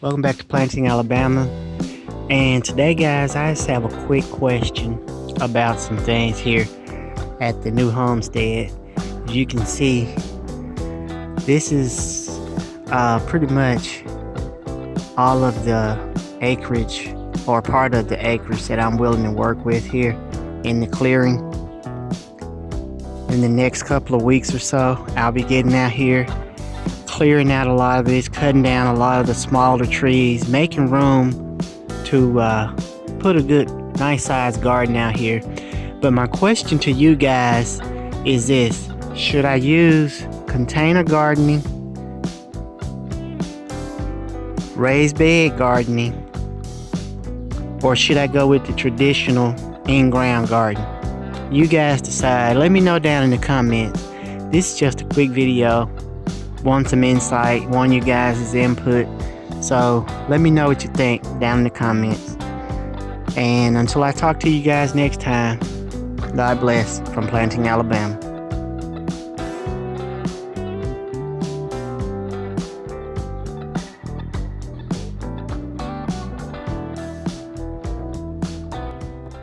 Welcome back to Planting Alabama. And today, guys, I just have a quick question about some things here at the new homestead. As you can see, this is pretty much all of the acreage or part of the acreage that I'm willing to work with here in the clearing. In the next couple of weeks or so, I'll be getting out here, clearing out a lot of this, cutting down a lot of the smaller trees, making room to put a good, nice sized garden out here. But my question to you guys is this: should I use container gardening, raised bed gardening, or should I go with the traditional in-ground garden? You guys decide. Let me know down in the comments. This is just a quick video. Want some insight, want you guys' input. So let me know what you think down in the comments. And until I talk to you guys next time, God bless from Planting Alabama.